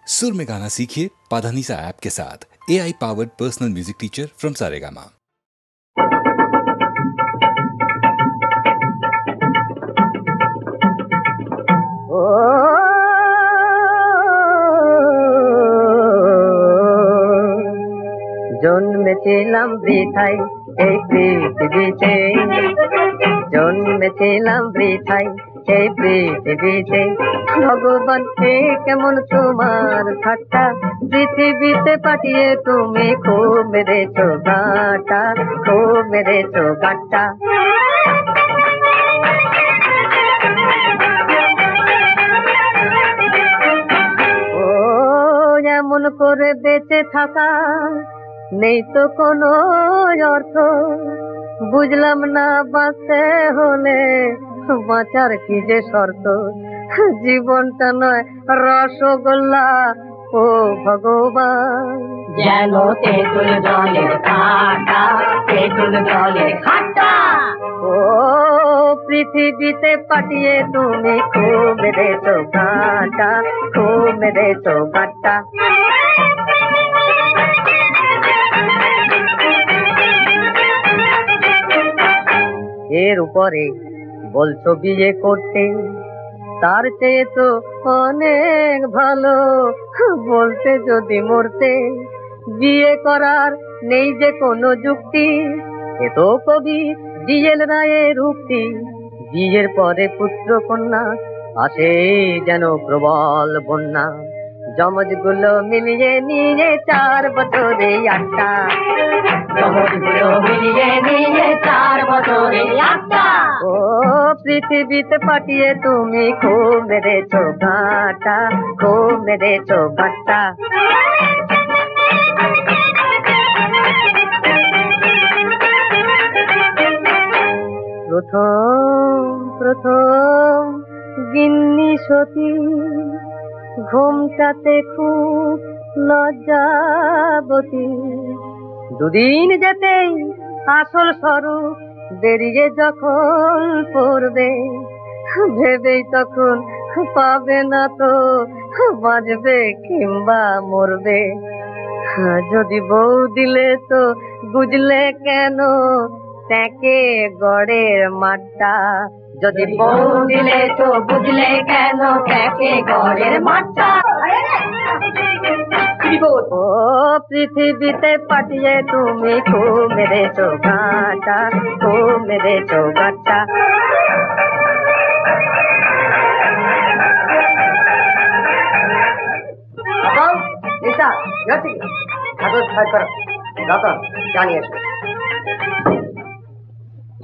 सुर में गाना सीखिए पाधानीसा ऐप के साथ। AI powered personal music teacher from Saregama. জন্মেছিলাম বৃথায় এই পৃথিবীতে, জন্মেছিলাম বৃথায় এই পৃথিবীতে। ভগবান এ কেমন তোমার ঠাট্টা, পৃথিবীতে পাঠিয়ে তুমি খুব মেরেছো গাঁটা, খুব মেরেছো গাঁটা। ও এমন করে বেঁচে থাকা নেই তো কোনো অর্থ, বুঝলাম না বাঁচতে হলে বাঁচার কি যে শর্ত। জীবনটা নয় রসগোল্লা ও ভগবান, যেন তেঁতুল জলের কাঁটা, তেঁতুল জলের খাট্টা। ও পৃথিবীতে পাঠিয়ে তুমি খুব মেরেছো গাঁটা, খুব মেরেছো গাঁটা। এর উপরে বলছো বিয়ে করতে, তার চেয়ে তো অনেক ভালো বলতে যদি মরতে। বিয়ে করার নেই যে কোনো যুক্তি, এ তো কবি ডিএল রায়ের উক্তি। বিয়ের পরে পুত্র কন্যা আসে যেন প্রবল বন্যা, জমজগুলো মিলিয়ে নিয়ে 4 বছরে 8টা, জমজগুলো মিলিয়ে নিয়ে 4 বছরে 8টা। ও পৃথিবীতে পাঠিয়ে তুমি খুব মেরেছো গাঁটা, খুব মেরেছো গাঁটা। প্রথম গিন্নি সতী ঘুমটাতে খুব লজ্জাবতী, দুদিন যেতেই আসল স্বরূপ বেরিয়ে যখন পড়বে, ভেবেই তখন পাবে না তো বাঁচবে কিংবা মরবে। যদি বউ দিলে তো বুঝলে কেন তাকে গড়ের মাঠটা, যদি বউ দিলে তো বুঝলে কেন তাকে গড়ের মাঠটা। ও পৃথিবীতে পাঠিয়ে তুমি খুব মেরেছো গাঁটা, খুব মেরেছো গাঁটা।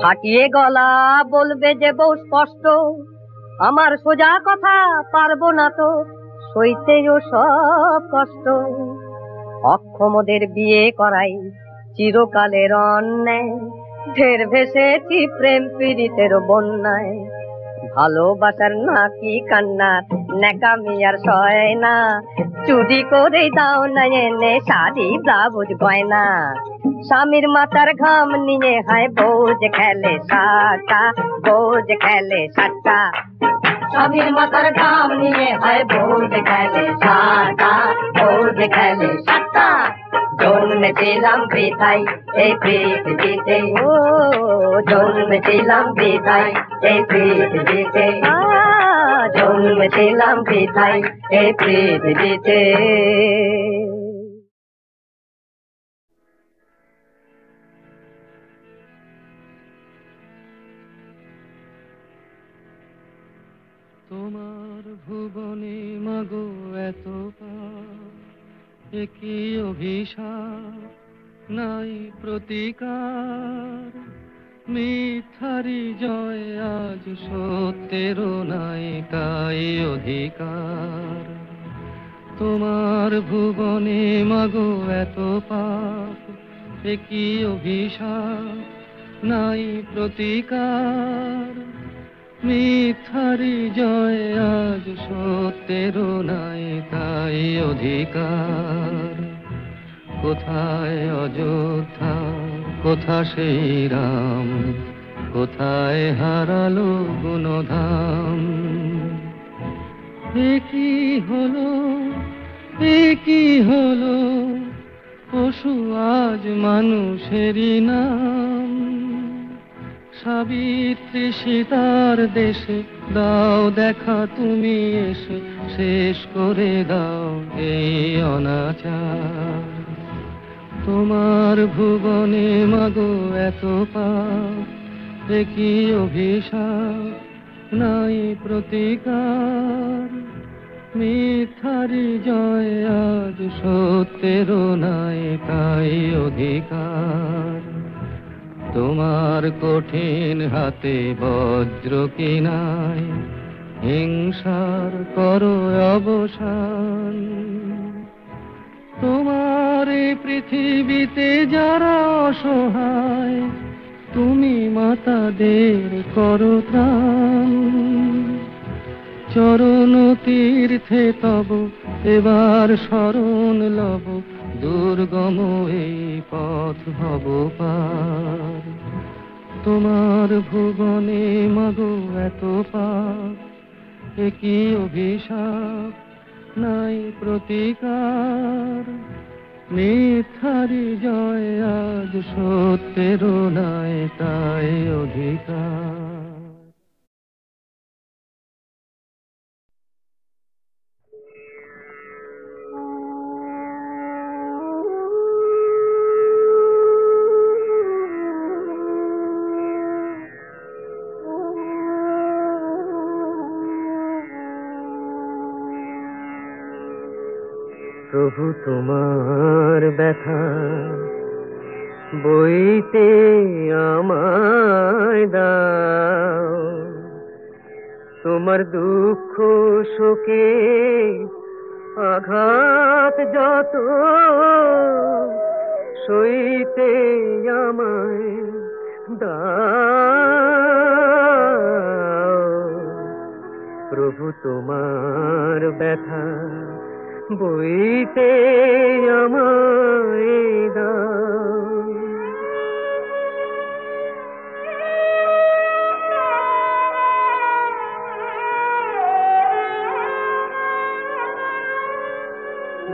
ফাটিয়ে গলা বলবে যে বউ স্পষ্ট, আমার সোজা কথা পারবো না তো সইতেও সব কষ্ট। অক্ষমদের বিয়ে করাই চিরকালের অন্যায়, ঢের ভেসেছি প্রেম পীড়িতের বন্যায়। ভালোবাসার নাকি কান্নার ন্যাকামি আর সয় না, চুরি করে দাও না এনে শাড়ি ব্লাউজ গয়না। স্বামীর মাথার ঘাম নিয়ে হায় বউ যে খেলে সাটা, বউ যে খেলে সাটা। স্বামীর মাথার ঘাম নিয়ে হয় বউ যে খেলে সাটা, বউ যে খেলে সাটা। জন্মেছিলাম বৃথায় এই পৃথিবীতে, ও জন্মেছিলাম বৃথায় এই পৃথিবীতে, জন্মেছিলাম বৃথায় এই পৃথিবীতে। তোমার ভুবনে মাগো এত কি অভিশাপ নাই প্রতিকার, মিথ্যারি জয় আজ সত্যেরও নাই তাই অধিকার। তোমার ভুবনে মাগো এত পাপ, কি অভিশাপ নাই প্রতিকার, মিথ্যারি জয় আজ সত্যেরও নাই তাই অধিকার। কোথায় অযোধ্যা, কোথা সেই রাম, কোথায় হারালো গুণধাম। কি হলো কি হলো পশু আজ মানুষেরই নাম। সাবিত্রী সীতার দেশে দাও দেখা তুমি এসে, শেষ করে দাও এই অনাচার। তোমার ভুবনে মাগো এত পাপ, এ কি অভিশাপ নাই প্রতিকার। মিথ্যারি জয় আজ সত্যেরও নাই তাই অধিকার। তোমার কঠিন হাতে বজ্র কি নাই, হিংসার করো অবসান। তোমার এই পৃথিবীতে যারা অসহায়, তুমি মাতাদের করো ত্রাণ। চরণ তীর্থে তব এবার শরণ লব, দুর্গম এই পথ ভব পার। তোমার ভুবনে মাগো এত পাপ, এ কি অভিশাপ নাই প্রতিকার। মিথ্যারি জয় আজ সত্যেরও নাই তাই অধিকার। প্রভু তোমার ব্যথা বইতে আমায় দাও, তোমার দুঃখ শোকে আঘাত যত সইতে আমায় দাও। প্রভু তোমার ব্যথা বইতে আমায় দাও।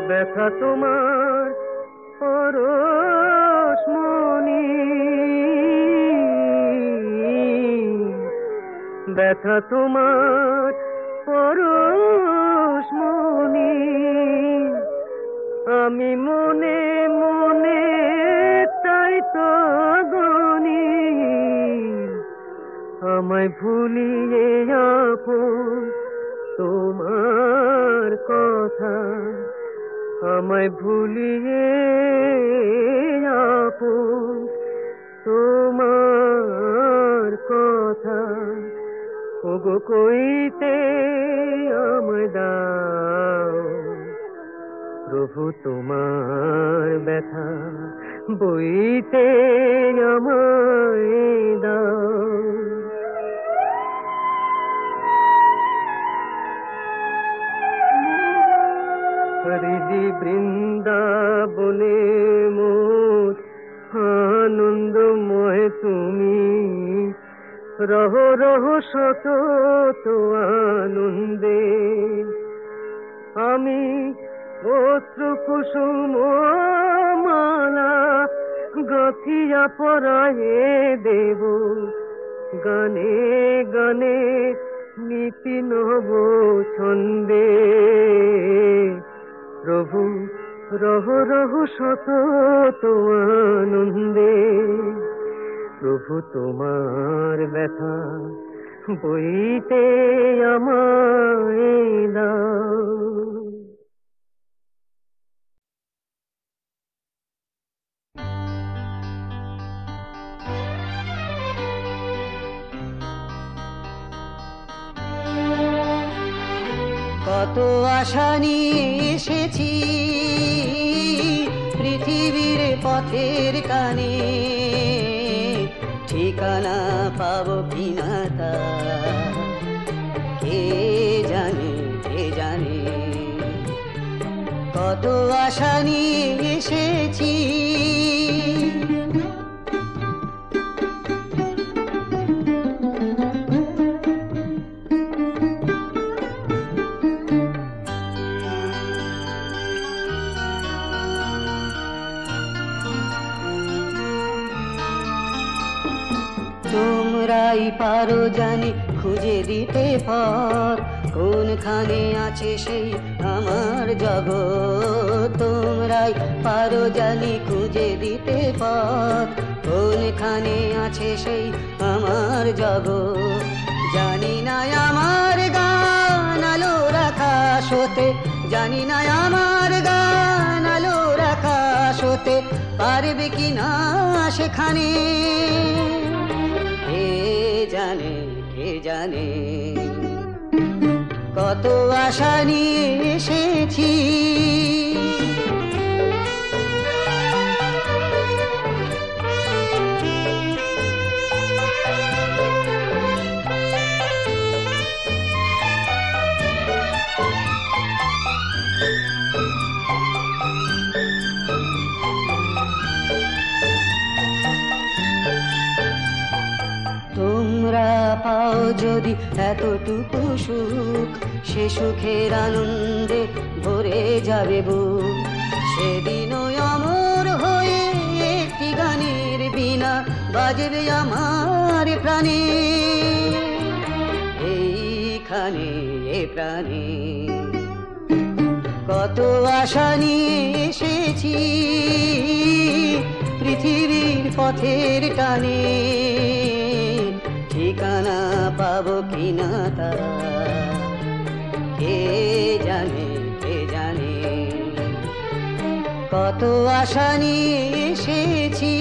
ব্যথা তোমার পরশমণি, ব্যথা তোমার পরশমণি। আমি মনে মনে তাই তো গনি, আমায় ভুলিয়ে আপন তোমার কথা, আমায় ভুলিয়ে আপন তোমার কথা। ওগো কইতে আমায় দাও, প্রভু তোমার ব্যথা বইতে আমায় দাও। হৃদি বৃন্দাবনে মোর আনন্দময় তুমি, রহ রহ শত তো আনন্দে। আমি অশ্রু কুসুম মালা গাথিয়া পরায়ে দেব, গানে গানে নীতি নব ছন্দে। প্রভু রহ রহ শত তো আনন্দে। প্রভু তোমার ব্যথা বইতে আমায় দাও। কত আশা নিয়ে এসেছি পৃথিবীর পথের কানে, ঠিকানা পাবো কিনা তা কে জানে, কে জানে। কত আশা নিয়ে এসেছি তোমরাই পারো জানি খুঁজে দিতে পথ, কোনখানে আছে সেই আমার জগৎ। তোমরাই পারো জানি খুঁজে দিতে পথ, কোনখানে আছে সেই আমার জগৎ। জানি না আমার গান আলোর আকাশ হতে, জানি না আমার গান আলোর আকাশ হতে পারবে কি না সেখানে। কে জানে, কে জানে, কত আশা নিয়ে এসেছি। তোমরা পাও যদি এতটুকু সুখ, সে সুখের আনন্দে ভরে যাবে বুক। সেদিনও অমর হয়ে একটি গানের বিনা বাজবে আমার প্রাণে, এইখানে এ প্রাণে। কত আশা নিয়ে এসেছি পৃথিবীর পথের টানে, ঠিকানা পাবো কিনা তা কে জানে, কে জানে, কত আশা নিয়ে এসেছি।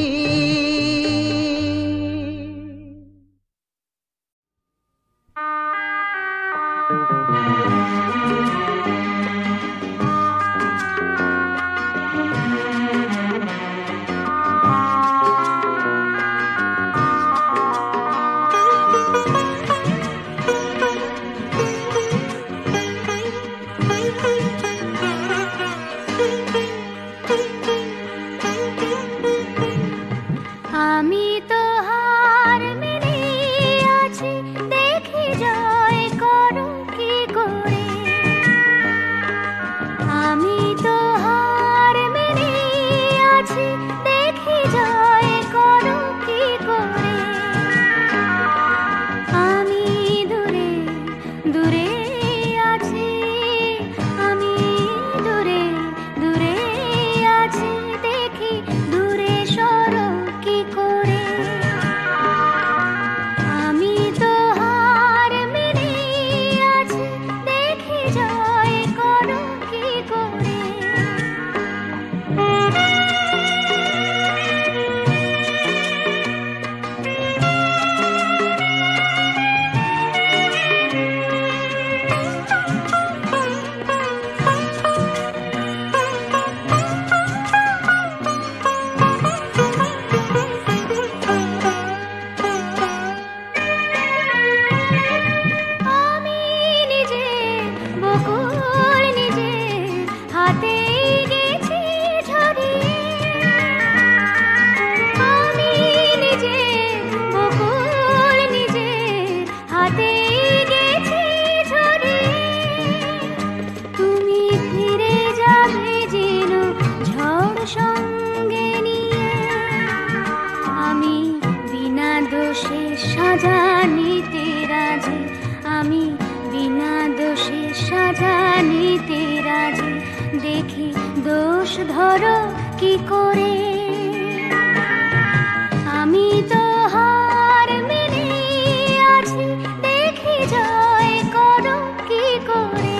আমি তো হার মেনে আছি, দেখি জয় করো কি করে। আমি তো হার মেনে আছি, দেখি জয় করো কি করে। আমি দূরে দূরে আছি, আমি দূরে দূরে আছি, দেখি দূরে সরো কি করে। আমি তো হার মেনে আছি, দেখি জয় করো কি করে। আমি নিজে বকুল নিজে হাতে গেছি ঝরিয়ে। আমি নিজে বকুল নিজে হাতে গেছি ঝরিয়ে। তুমি ফিরে যাবে যেন ঝড় সঙ্গে নিয়ে। আমি বিনা দোষে সাজা নিতে রাজি, আমি বিনা দোষে সাজা নিতে রাজি, দেখি দোষ ধরো কি করে। আমি তো হার মেনে আছি, দেখি জয় করো কি করে।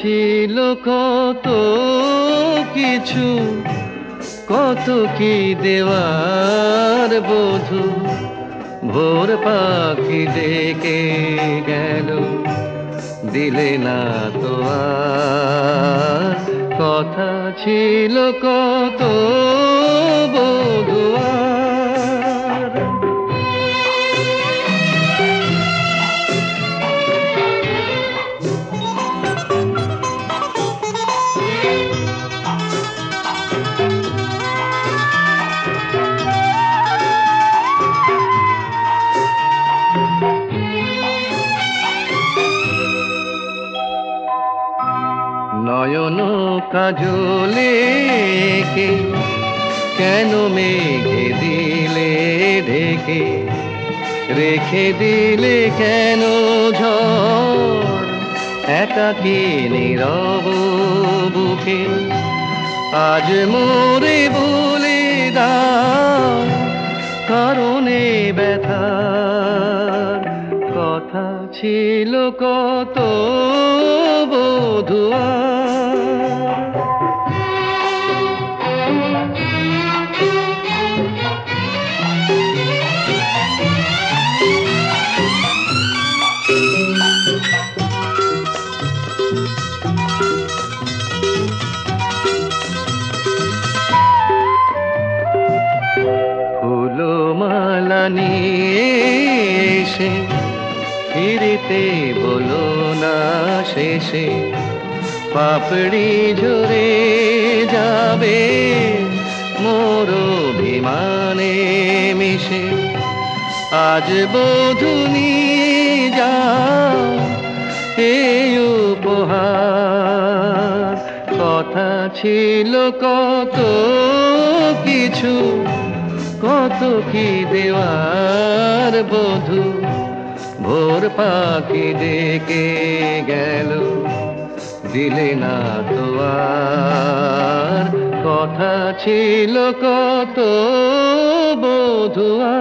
ছিল কত কিছু, কত কি দেওয়ার বধূ, ভোর পাখি ডেকে গেল, দিলে না তো আর। কথা ছিল কত বধূ আর। নয়ন কাজলে কে কেন মেঘে দিলে ঢেকে, রেখে দিলে কেন ঝড় একাকী নীরব বুকে। আজ মোরে বলে দাও কারণে ব্যথার, কথা ছিল কত বধূ আর। ফুলমালা নিয়ে এসে ফিরিতে বলো না শেষে, পাপড়ি ঝরে যাবে মোর অভিমানে মিশে। আজ বধূ নিয়ে যাও এই উপহার, কথা ছিল কত কিছু, কত কি দেওয়ার বধূ, ভোর পাখি ডেকে গেল, দিলে না তো আর। কথা ছিল কত বধূ আর।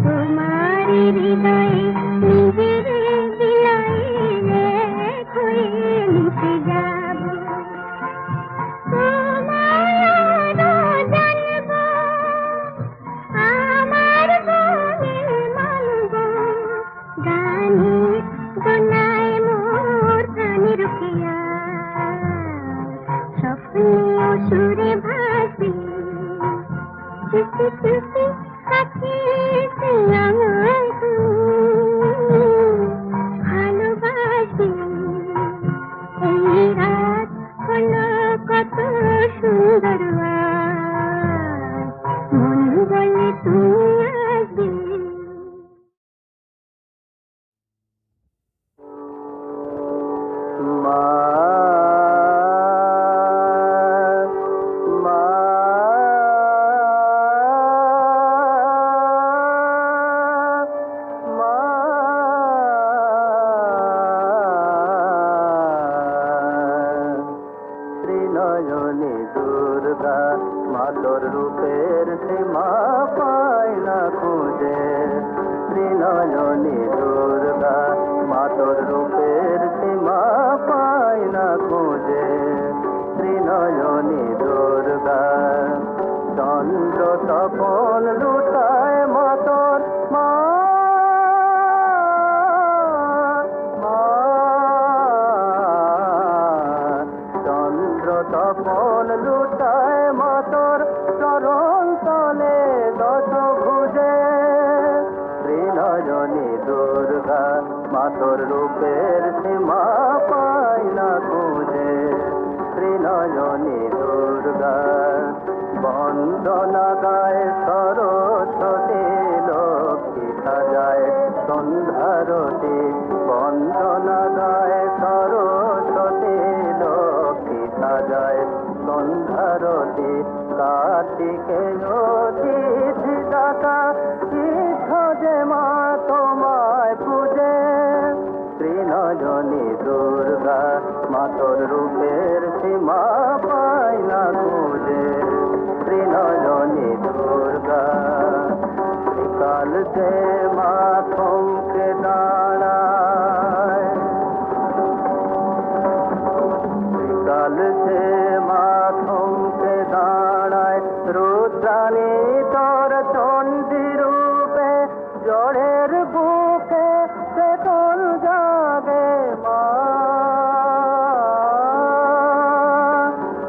তোমার হৃদয়ে নিজের বিলায়ে ত্রিনয়নী দুর্গা মা তোর রূপের সীমা পায় না খুঁজে ত্রিনয়নী দুর্গা চন্দ্র তপন লুটায় মা তোর মা চন্দ্র তপন লুটায় মা তোর চরণ তলে দশ ভুজে ত্রিনয়নী দুর্গা মা তোর রূপের সীমা পায় না খুঁজে ত্রিনয়নী দুর্গা বন্দনা গায় সরস্বতী লক্ষ্মী সাজায় সন্ধ্যারতি বন্দনা গায় সরস্বতী লক্ষ্মী সাজায় সন্ধ্যারতি কার্তিকে অতিথি দাতা যে মা তোমায় পূজে ত্রিনয়নী দুর্গা মা তোর রূপের সীমা পায় না খুঁজে ত্রিনয়নী দুর্গা কাল যে মা থমকে দাঁড়ায় কাল যে মা থমকে দাঁড়ায় রুদ্রাণী তোর চণ্ডী রূপে জড়ের বুকে চেতন জাগে মা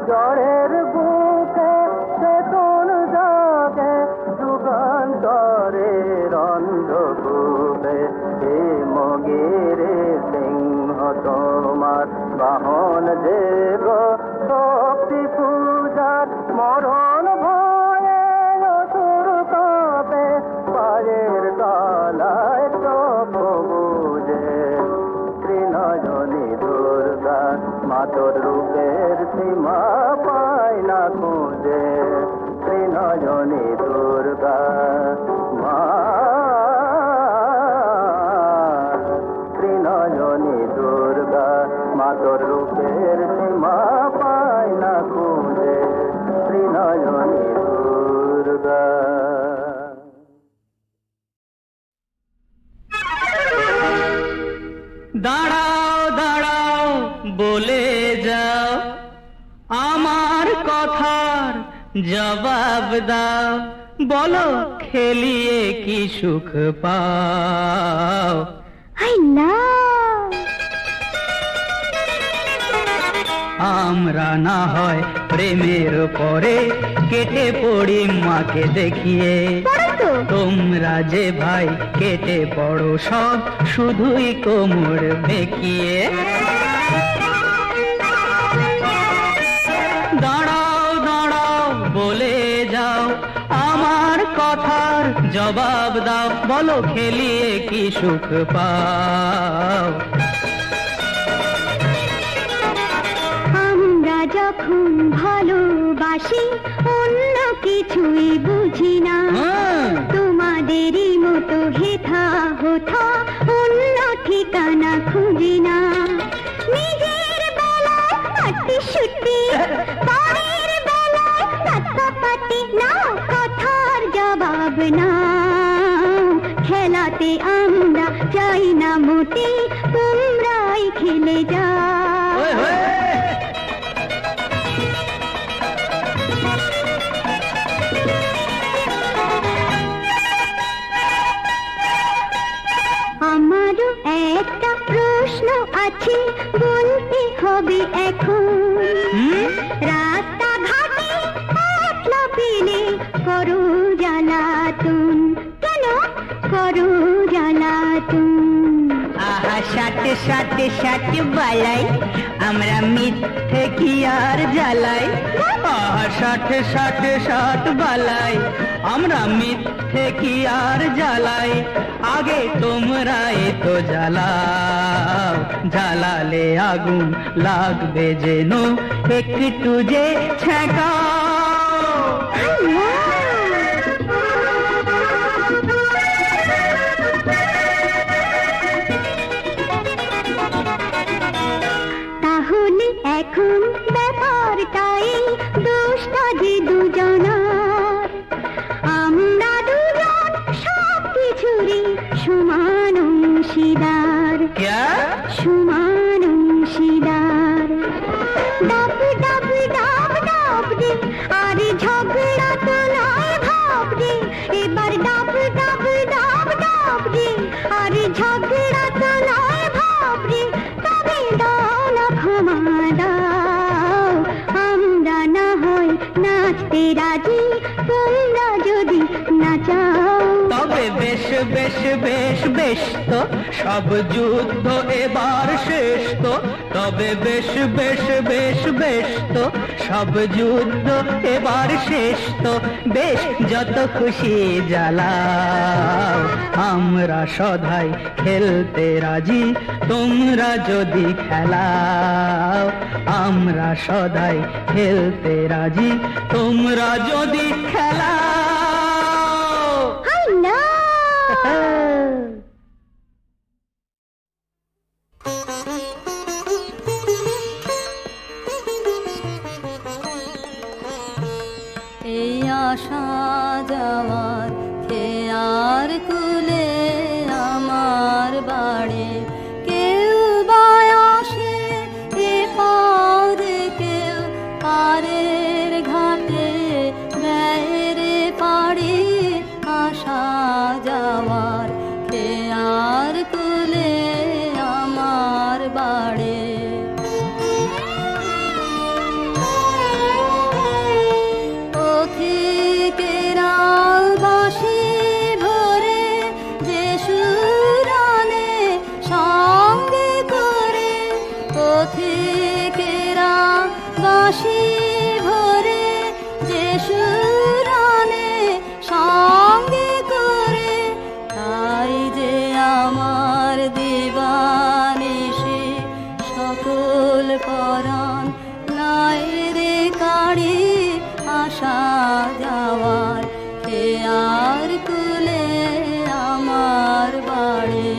জড়ের বুকে চেতন জাগে যুগান্তরে রন্ধকূপে হে মগিরে সিংহ তোমার বাহন যে গো শক্তি পূজার মরণ ভয়ে অসুর কাঁপে পায়ের তলায় চোখ বুঝে ত্রিনয়নী দুর্গা মা তোর রূপের সীমা পায় না খুঁজে ত্রিনয়নী দুর্গা মা ত্রিনয়নী দুর্গা মা তোর রূপের সীমা পায় না খুঁজে ত্রিনয়নী দুর্গা দাঁড়াও দাঁড়াও বলে যাও আমার কথার জবাব দাও বলো খেলিয়ে কি সুখ পাও আই না আমরা না হয় প্রেমের পরে কেটে পড়ি মাকে দেখিয়ে তোমরা যে ভাই কেটে পড়ো সব শুধুই কোমর বেঁকিয়ে দাঁড়াও দাঁড়াও বলে যাও আমার কথার জবাব দাও বলো খেলিয়ে কি সুখ পাও আমরা যখন ভালোবাসি অন্য কিছুই বুঝি না তোমাদেরই মতো হেথা হোথা অন্য ঠিকানা খুঁজি না নিজের বেলায় হাঁটি ছুটি পরের বেলায় পাতি না কথার জবাব না খেলাতে আমরা চাই না মোটে তোমরাই খেলে যাও আমারও একটা প্রশ্ন আছে বলতে হবে এখন রাস্তাঘাটে একলা পেলে করো জ্বালাতুন কেন করো জ্বালাতুন আহা সাথে সাথে সাথে বালাই আমরা মিথ্যে কি আর জ্বালাই আহা সাথে সাথে সাথ বালাই আমরা মিথ্যে কি আর জ্বালাই আগে তোমরা তো জ্বালাও জ্বালালে আগুন লাগবে যেন একটু যে ছ্যাঁকাও তাহলে এখন ব্যাপারটাই দোষটা যে দুজনার আমরা দুজন সব কিছুরই সমান क्या? সমান অংশীদার। ডাব ডাব ডাব ডাব রে, আরে ঝগড়া তো নয় ভাব রে, এবার ডাব ডাব ডাব ডাব রে, আরে ঝগড়া তো নয় ভাব রে, তবে দাও না ক্ষমা দাও, আমরা না হয় নাচতে রাজি, তোমরা যদি নাচাও। তবে বেশ বেশ বেশ বেশ তো, সব যুদ্ধ এবার শেষ তো, তবে বেশ বেশ বেশ বেশ তো, সব যুদ্ধ এবার শেষ তো, বেশ যত খুশি জ্বালাও, আমরা সদাই খেলতে রাজি, তোমরা যদি খেলাও, আমরা সদাই খেলতে রাজি, তোমরা যদি খেলাও। এই আশা যাওয়ার খেয়ার কুলে আমার বাড়ি, কেউ বা আসে এ পারে, কেউ পারের ঘাটে গায়ের পাড়ি, আশা যাওয়ার খেয়ার কুলে আমার বাড়ি। পথিকেরা বাঁশি ভরে যে সুর আনে সঙ্গে করে, পথিকেরা বাঁশি ভরে যে সুর আনে সঙ্গে করে, তাই যে আমার দিবানিশি সকল পরাণ নাই রে কাড়ি, আশা যাওয়ার খেয়ার কুলে আমার বাড়ি।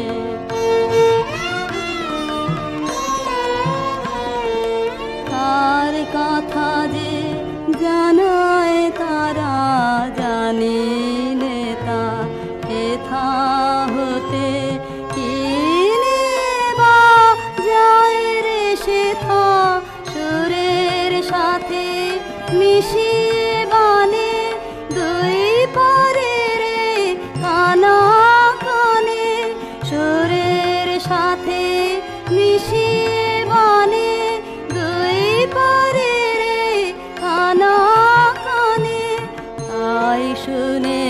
তার কথা যে জানায় তারা জানি নেতা, হেথা হতে কিনে বা যায় রে সেথা, সুরের সাথে মিশিয়ে বানে দুই পারে রে কানা কানে, সুরের সাথে মিশিয়ে বানে দুই পারে রে কানা কানে, তাই শুনে